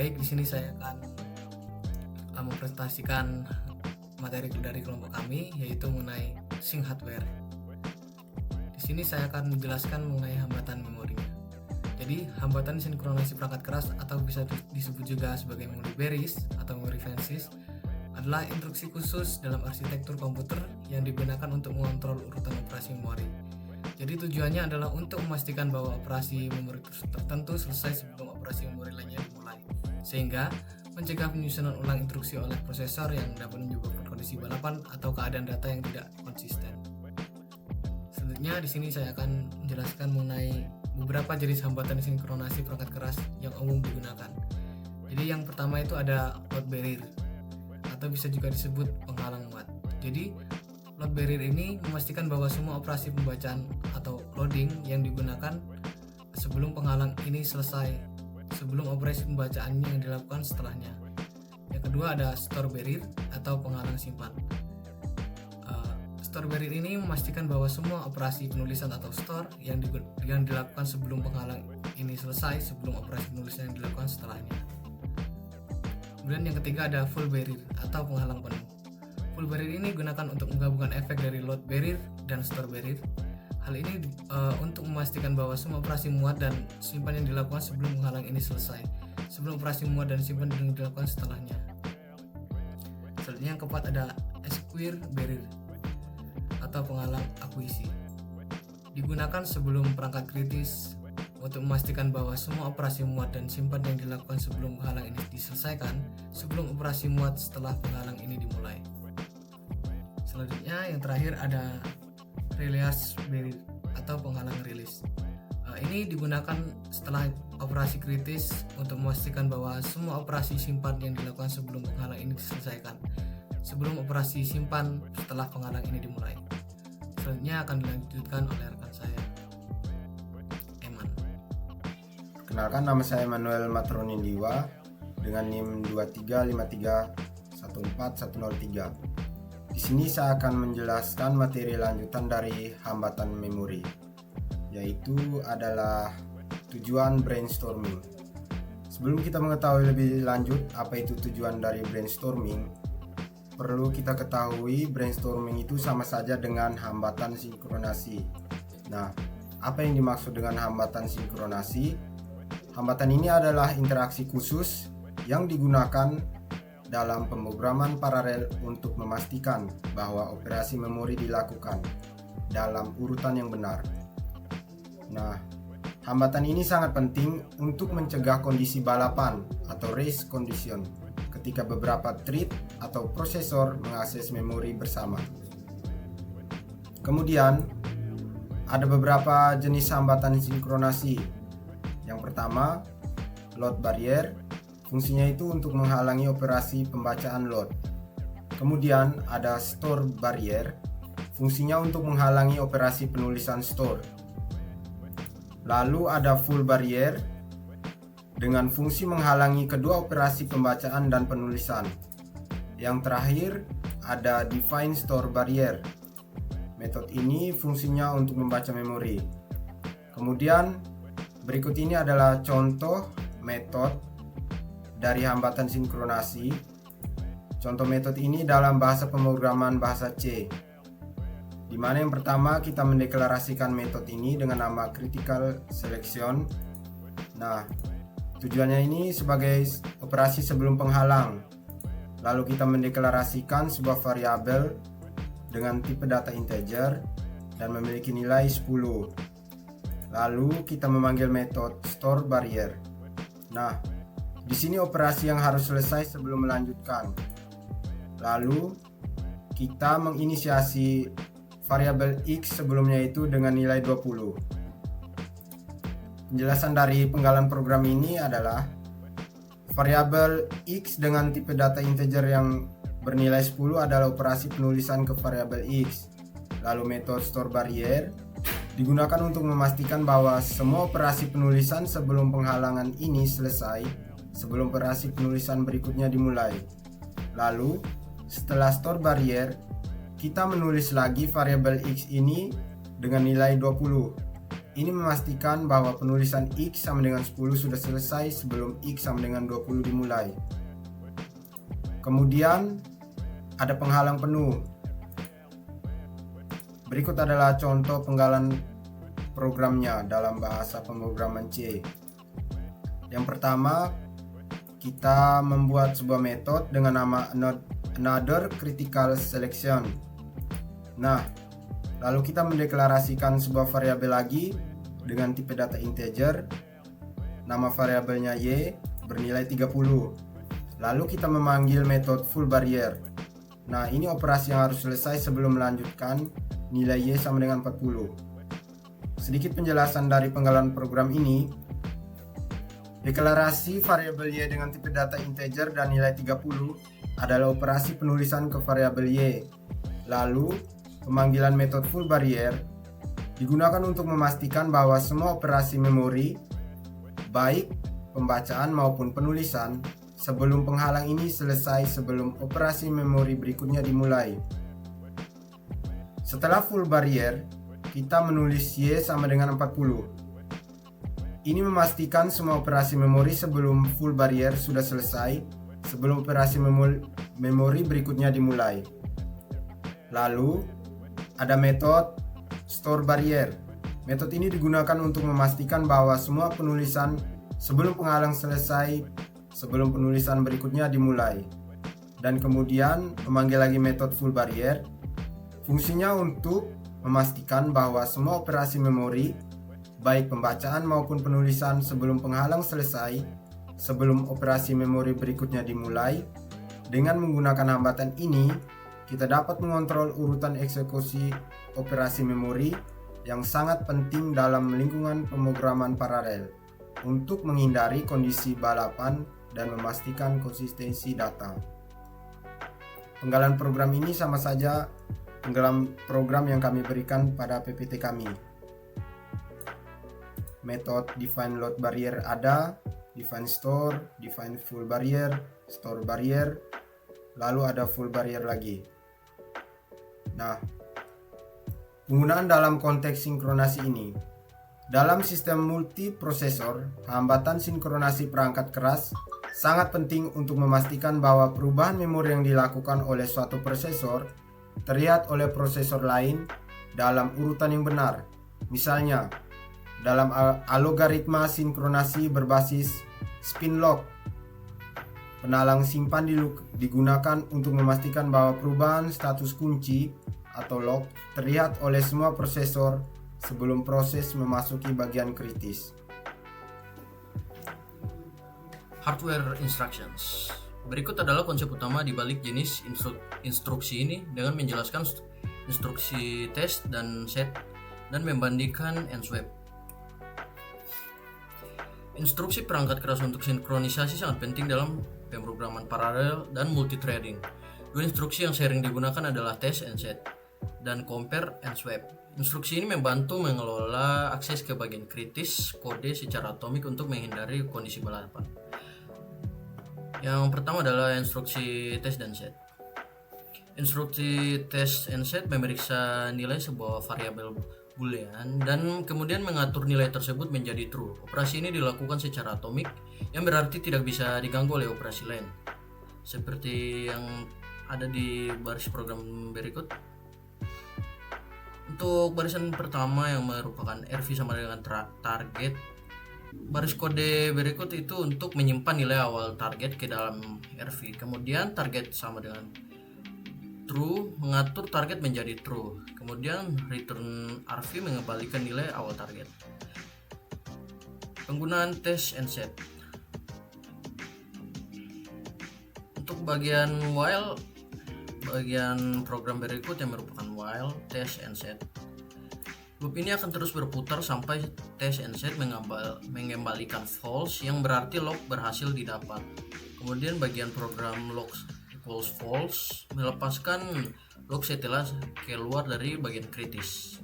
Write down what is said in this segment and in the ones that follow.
Baik, di sini saya akan mempresentasikan materi dari kelompok kami, yaitu mengenai sync hardware. Di sini saya akan menjelaskan mengenai hambatan memorinya. Jadi, hambatan sinkronasi perangkat keras atau bisa disebut juga sebagai memory berries atau memory fences adalah instruksi khusus dalam arsitektur komputer yang digunakan untuk mengontrol urutan operasi memori. Jadi tujuannya adalah untuk memastikan bahwa operasi memori tertentu selesai sebelum operasi memori lainnya dimulai, sehingga mencegah penyusunan ulang instruksi oleh prosesor yang dapat menyebabkan kondisi balapan atau keadaan data yang tidak konsisten. Selanjutnya di sini saya akan menjelaskan mengenai beberapa jenis hambatan sinkronasi perangkat keras yang umum digunakan. Jadi yang pertama itu ada load barrier atau bisa juga disebut penghalang muat. Jadi load barrier ini memastikan bahwa semua operasi pembacaan atau loading yang digunakan sebelum penghalang ini selesai sebelum operasi pembacaannya yang dilakukan setelahnya. Yang kedua ada store barrier atau penghalang simpan. Store barrier ini memastikan bahwa semua operasi penulisan atau store yang dilakukan sebelum penghalang ini selesai sebelum operasi penulisan yang dilakukan setelahnya. Kemudian yang ketiga ada full barrier atau penghalang penuh. Full barrier ini digunakan untuk menggabungkan efek dari load barrier dan store barrier. Hal ini untuk memastikan bahwa semua operasi muat dan simpan yang dilakukan sebelum penghalang ini selesai sebelum operasi muat dan simpan yang dilakukan setelahnya. Selanjutnya yang keempat ada acquire barrier atau penghalang akuisisi. Digunakan sebelum perangkat kritis untuk memastikan bahwa semua operasi muat dan simpan yang dilakukan sebelum penghalang ini diselesaikan sebelum operasi muat setelah penghalang ini dimulai. Selanjutnya yang terakhir ada release barrier atau penghalang rilis. Ini digunakan setelah operasi kritis untuk memastikan bahwa semua operasi simpan yang dilakukan sebelum penghalang ini diselesaikan sebelum operasi simpan setelah penghalang ini dimulai. Selanjutnya akan dilanjutkan oleh rekan saya, Eman. Perkenalkan, nama saya Manuel Matronindiwa dengan NIM 2353140103. Di sini saya akan menjelaskan materi lanjutan dari hambatan memori, yaitu adalah tujuan brainstorming. Sebelum kita mengetahui lebih lanjut apa itu tujuan dari brainstorming, perlu kita ketahui brainstorming itu sama saja dengan hambatan sinkronasi. Nah, apa yang dimaksud dengan hambatan sinkronasi? Hambatan ini adalah interaksi khusus yang digunakan dalam pemrograman paralel untuk memastikan bahwa operasi memori dilakukan dalam urutan yang benar. Nah, hambatan ini sangat penting untuk mencegah kondisi balapan atau race condition ketika beberapa thread atau prosesor mengakses memori bersama. Kemudian, ada beberapa jenis hambatan sinkronasi. Yang pertama, load barrier. Fungsinya itu untuk menghalangi operasi pembacaan load. Kemudian ada store barrier. Fungsinya untuk menghalangi operasi penulisan store. Lalu ada full barrier dengan fungsi menghalangi kedua operasi pembacaan dan penulisan. Yang terakhir ada define store barrier. Metode ini fungsinya untuk membaca memori. Kemudian berikut ini adalah contoh metode dari hambatan sinkronasi. Contoh metode ini dalam bahasa pemrograman bahasa C, di mana yang pertama kita mendeklarasikan metode ini dengan nama critical selection. Nah, tujuannya ini sebagai operasi sebelum penghalang. Lalu kita mendeklarasikan sebuah variabel dengan tipe data integer dan memiliki nilai 10. Lalu kita memanggil metode store barrier. Nah, di sini operasi yang harus selesai sebelum melanjutkan. Lalu kita menginisiasi variabel X sebelumnya itu dengan nilai 20. Penjelasan dari penggalan program ini adalah variabel X dengan tipe data integer yang bernilai 10 adalah operasi penulisan ke variabel X. Lalu metode store barrier digunakan untuk memastikan bahwa semua operasi penulisan sebelum penghalangan ini selesai sebelum operasi penulisan berikutnya dimulai. Lalu setelah store barrier, kita menulis lagi variabel X ini dengan nilai 20. Ini memastikan bahwa penulisan X sama dengan 10 sudah selesai sebelum X sama dengan 20 dimulai. Kemudian ada penghalang penuh. Berikut adalah contoh penggalan programnya dalam bahasa pemrograman C. Yang pertama, kita membuat sebuah metode dengan nama another critical selection. Nah, lalu kita mendeklarasikan sebuah variabel lagi dengan tipe data integer. Nama variabelnya y bernilai 30. Lalu kita memanggil metode full barrier. Nah, ini operasi yang harus selesai sebelum melanjutkan nilai y sama dengan 40. Sedikit penjelasan dari penggalan program ini. Deklarasi variabel y dengan tipe data integer dan nilai 30 adalah operasi penulisan ke variabel y. Lalu, pemanggilan metode full barrier digunakan untuk memastikan bahwa semua operasi memori, baik pembacaan maupun penulisan, sebelum penghalang ini selesai sebelum operasi memori berikutnya dimulai. Setelah full barrier, kita menulis y sama dengan 40. Ini memastikan semua operasi memori sebelum full barrier sudah selesai sebelum operasi memori berikutnya dimulai. Lalu, ada metode store barrier. Metode ini digunakan untuk memastikan bahwa semua penulisan sebelum penghalang selesai sebelum penulisan berikutnya dimulai. Dan kemudian memanggil lagi metode full barrier. Fungsinya untuk memastikan bahwa semua operasi memori, baik pembacaan maupun penulisan sebelum penghalang selesai sebelum operasi memori berikutnya dimulai. Dengan menggunakan hambatan ini, kita dapat mengontrol urutan eksekusi operasi memori yang sangat penting dalam lingkungan pemrograman paralel untuk menghindari kondisi balapan dan memastikan konsistensi data. Penggalan program ini sama saja penggalan program yang kami berikan pada PPT kami. Metode define load barrier ada, define store, define full barrier, store barrier, lalu ada full barrier lagi. Nah, penggunaan dalam konteks sinkronasi ini. Dalam sistem multiprosesor, hambatan sinkronasi perangkat keras sangat penting untuk memastikan bahwa perubahan memori yang dilakukan oleh suatu prosesor terlihat oleh prosesor lain dalam urutan yang benar. Misalnya, dalam algoritma sinkronasi berbasis spin lock, penalang simpan digunakan untuk memastikan bahwa perubahan status kunci atau lock terlihat oleh semua prosesor sebelum proses memasuki bagian kritis. Hardware instructions. Berikut adalah konsep utama di balik jenis instruksi ini dengan menjelaskan instruksi test dan set dan membandingkan and swap. Instruksi perangkat keras untuk sinkronisasi sangat penting dalam pemrograman paralel dan multithreading. Dua instruksi yang sering digunakan adalah test and set dan compare and swap. Instruksi ini membantu mengelola akses ke bagian kritis kode secara atomik untuk menghindari kondisi balapan. Yang pertama adalah instruksi test dan set. Instruksi test and set memeriksa nilai sebuah variabel boolean dan kemudian mengatur nilai tersebut menjadi true. Operasi ini dilakukan secara atomik yang berarti tidak bisa diganggu oleh operasi lain. Seperti yang ada di baris program berikut. Untuk barisan pertama yang merupakan RV sama dengan target, baris kode berikut itu untuk menyimpan nilai awal target ke dalam RV. Kemudian target sama dengan true, mengatur target menjadi true. Kemudian return RV mengembalikan nilai awal target. Penggunaan test and set. Untuk bagian while, bagian program berikut yang merupakan while, test and set. Loop ini akan terus berputar sampai test and set mengembalikan false, yang berarti log berhasil didapat. Kemudian bagian program log equals false melepaskan log setelah keluar dari bagian kritis.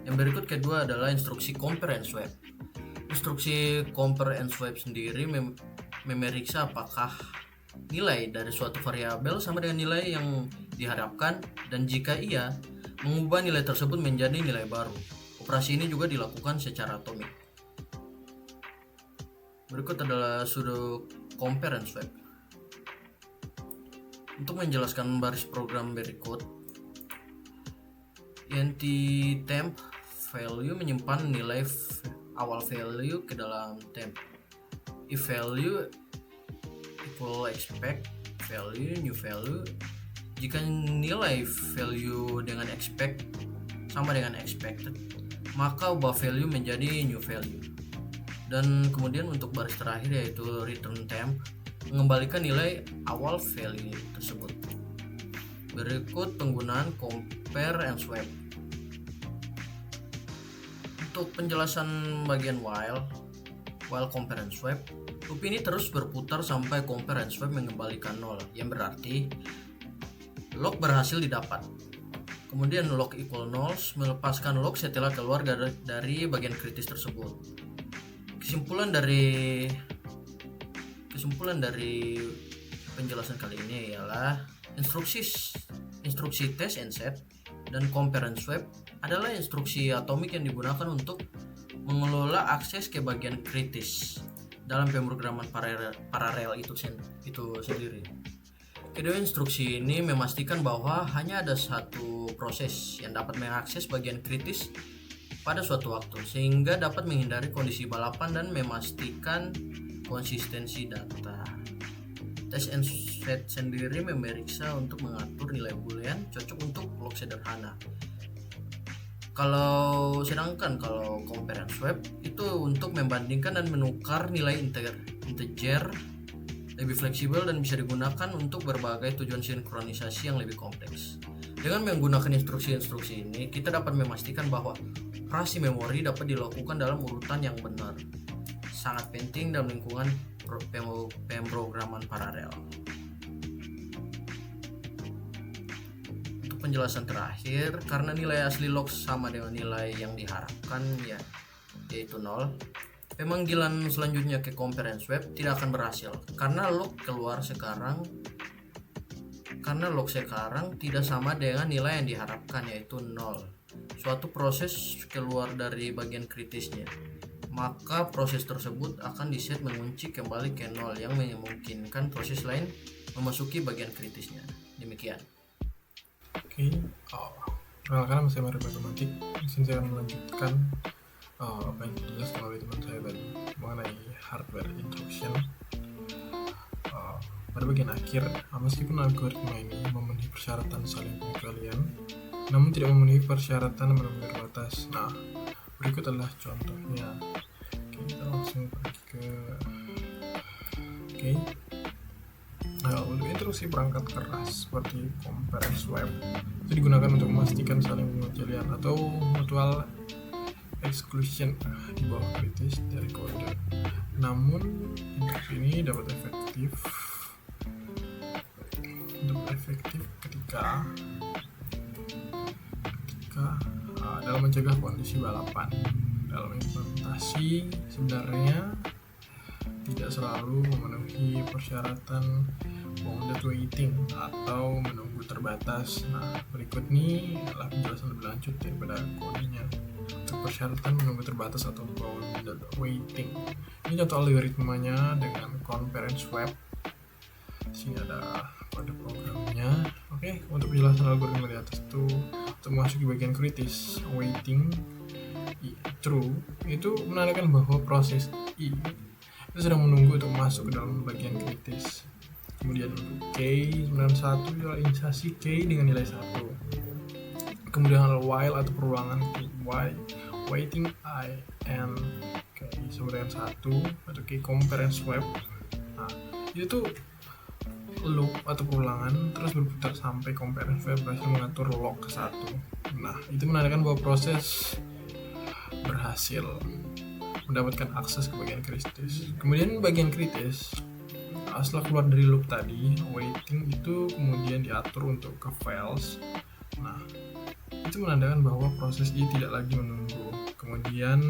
Yang berikut kedua adalah instruksi compare and swap. Instruksi compare and swap sendiri memeriksa apakah nilai dari suatu variabel sama dengan nilai yang diharapkan, dan jika iya, mengubah nilai tersebut menjadi nilai baru. Operasi ini juga dilakukan secara atomik. Berikut adalah sudo compare and swap. Untuk menjelaskan baris program berikut, int temp value menyimpan nilai awal value ke dalam temp. If value equal expect value new value, jika nilai value dengan expect sama dengan expected, maka ubah value menjadi new value. Dan kemudian untuk baris terakhir yaitu return temp, mengembalikan nilai awal value tersebut. Berikut penggunaan compare and swap. Untuk penjelasan bagian while compare and swap, loop ini terus berputar sampai compare and swap mengembalikan 0, yang berarti lock berhasil didapat. Kemudian lock equal nulls melepaskan lock setelah keluar dari bagian kritis tersebut. Kesimpulan dari penjelasan kali ini ialah instruksi test and set dan compare and swap adalah instruksi atomik yang digunakan untuk mengelola akses ke bagian kritis dalam pemrograman paralel itu sendiri. Kedua instruksi ini memastikan bahwa hanya ada satu proses yang dapat mengakses bagian kritis pada suatu waktu, sehingga dapat menghindari kondisi balapan dan memastikan konsistensi data. Test and set sendiri memeriksa untuk mengatur nilai boolean cocok untuk lock sederhana. Sedangkan kalau compare and swap itu untuk membandingkan dan menukar nilai integer lebih fleksibel dan bisa digunakan untuk berbagai tujuan sinkronisasi yang lebih kompleks. Dengan menggunakan instruksi-instruksi ini, kita dapat memastikan bahwa operasi memori dapat dilakukan dalam urutan yang benar. Sangat penting dalam lingkungan pemrograman paralel. Untuk penjelasan terakhir, karena nilai asli lock sama dengan nilai yang diharapkan yaitu 0, pemanggilan selanjutnya ke compare and swap tidak akan berhasil karena lock sekarang tidak sama dengan nilai yang diharapkan yaitu 0. Suatu proses keluar dari bagian kritisnya, maka proses tersebut akan diset mengunci kembali ke 0 yang memungkinkan proses lain memasuki bagian kritisnya. Demikian. Oke, perkenalkan saya Mario Matematik. Di sini saya akan melanjutkan apa yang dijelaskan oleh teman saya tadi mengenai hardware instruction. Pada bagian akhir, meskipun algoritma ini memenuhi persyaratan saling pengecualian, namun tidak memenuhi persyaratan memenuhi batas. Nah, berikut adalah contohnya. Oke, kita langsung pergi ke untuk instruksi perangkat keras seperti compare and swap itu digunakan untuk memastikan saling pengecualian atau mutual exclusion di bawah kritis dari kode. Namun instruksi ini dapat efektif ketika dalam mencegah kondisi balapan. Dalam implementasi sebenarnya tidak selalu memenuhi persyaratan bounded waiting atau menunggu terbatas. Nah, berikut ini adalah penjelasan lebih lanjut daripada kodenya untuk persyaratan menunggu terbatas atau bounded waiting. Ini contoh algoritmanya dengan compare and swap. Di sini ada kode programnya. Oke, untuk penjelasan algoritma di atas itu untuk memasuki bagian kritis waiting true itu menandakan bahwa proses I itu sedang menunggu untuk masuk ke dalam bagian kritis. Kemudian untuk K91 adalah instansi K dengan nilai 1. Kemudian while atau perulangan itu waiting I and K sama dengan 1 atau K compare and swap. Nah, itu tuh loop atau perulangan terus berputar sampai compare and swap berhasil mengatur lock ke 1. Nah, itu menandakan bahwa proses berhasil mendapatkan akses ke bagian kritis. Kemudian bagian kritis setelah keluar dari loop tadi, waiting itu kemudian diatur untuk ke files. Nah, itu menandakan bahwa proses I tidak lagi menunggu, kemudian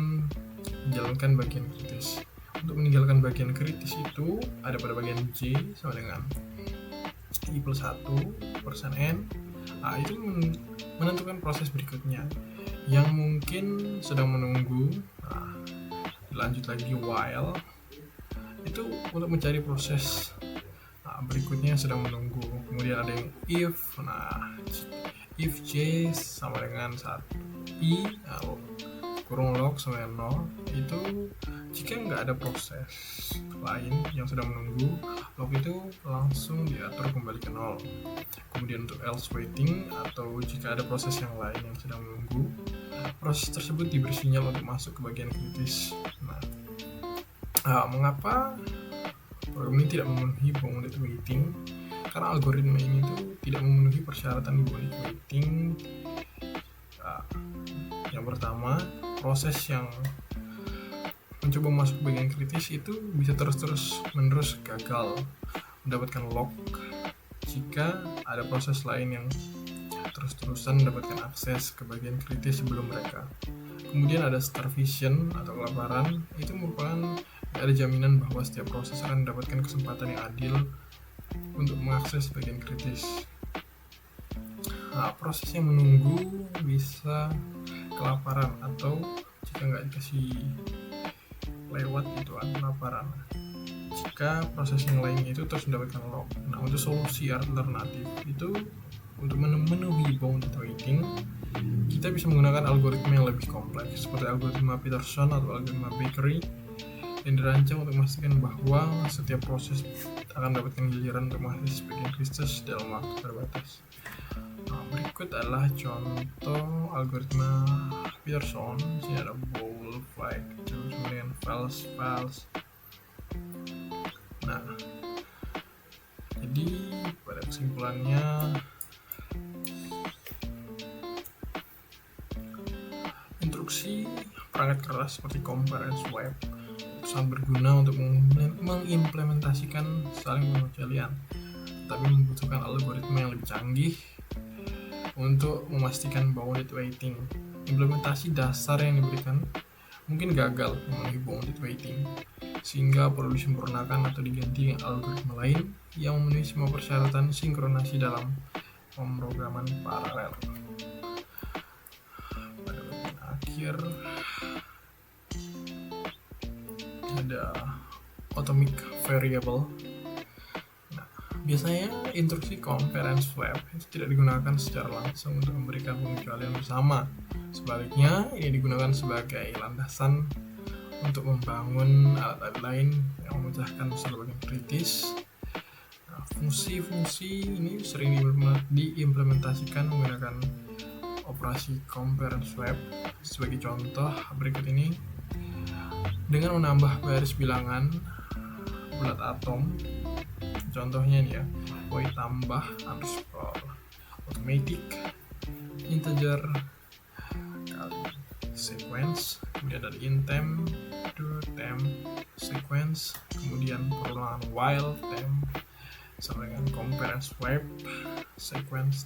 menjalankan bagian kritis. Untuk meninggalkan bagian kritis itu ada pada bagian J sama dengan I plus 1 %n. Nah, itu menentukan proses berikutnya, yang mungkin sedang menunggu. Nah, lanjut lagi while itu untuk mencari proses berikutnya yang sedang menunggu. Kemudian ada yang if. Nah, if j sama dengan 1 i kurung log sama dengan 0 itu jika nggak ada proses lain yang sedang menunggu, log itu langsung diatur kembali ke 0. Kemudian untuk else waiting atau jika ada proses yang lain yang sedang menunggu, proses tersebut diberi sinyal untuk masuk ke bagian kritis. Mengapa program ini tidak memenuhi bounded waiting? Karena algoritma ini tuh tidak memenuhi persyaratan bounded waiting. Yang pertama, proses yang mencoba masuk ke bagian kritis itu bisa terus-menerus gagal mendapatkan lock jika ada proses lain yang terus-terusan mendapatkan akses ke bagian kritis sebelum mereka. Kemudian ada starvation atau kelaparan, itu merupakan ada jaminan bahwa setiap proses akan mendapatkan kesempatan yang adil untuk mengakses bagian kritis. Proses yang menunggu bisa kelaparan atau jika nggak dikasih lewat itu kelaparan. Jika proses yang lainnya itu terus mendapatkan lock. Untuk solusi alternatif itu untuk memenuhi bounded waiting, kita bisa menggunakan algoritma yang lebih kompleks seperti algoritma Peterson atau algoritma Bakery yang dirancang untuk memastikan bahwa setiap proses akan mendapatkan giliran untuk mengakses bagian kritis dalam waktu terbatas. Berikut adalah contoh algoritma Peterson. Di sini ada bool, flag, terus kemudian false. Jadi pada kesimpulannya instruksi perangkat keras seperti compare and swipe sangat berguna untuk mengimplementasikan saling pengecualian, tapi membutuhkan algoritma yang lebih canggih untuk memastikan bounded waiting. Implementasi dasar yang diberikan mungkin gagal memenuhi bounded waiting, sehingga perlu disempurnakan atau diganti dengan algoritma lain yang memenuhi semua persyaratan sinkronasi dalam pemrograman paralel. Pada bagian akhir ada atomic variable. Biasanya instruksi compare and swap itu tidak digunakan secara langsung untuk memberikan pengecualian bersama. Sebaliknya, ini digunakan sebagai landasan untuk membangun alat-alat lain yang memecahkan masalah bagian kritis. Fungsi-fungsi ini sering diimplementasikan menggunakan operasi compare and swap. Sebagai contoh berikut ini, dengan menambah baris bilangan bulat atom. Contohnya nih ya, void tambah underscore automatic integer kali sequence, kemudian dari intemp to temp sequence, kemudian perulangan while temp sama dengan compare and swipe sequence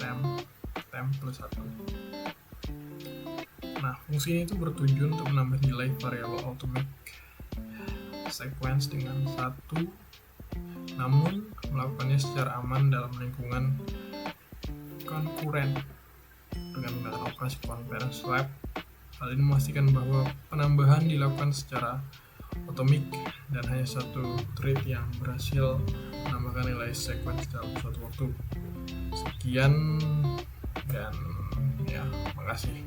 temp plus 1. Fungsi ini itu bertujuan untuk menambah nilai variabel automatic sequence dengan 1, namun melakukannya secara aman dalam lingkungan konkuren dengan menggunakan operasi compare and swap. Hal ini memastikan bahwa penambahan dilakukan secara otomik dan hanya satu thread yang berhasil menambahkan nilai sequence dalam suatu waktu. Sekian dan makasih.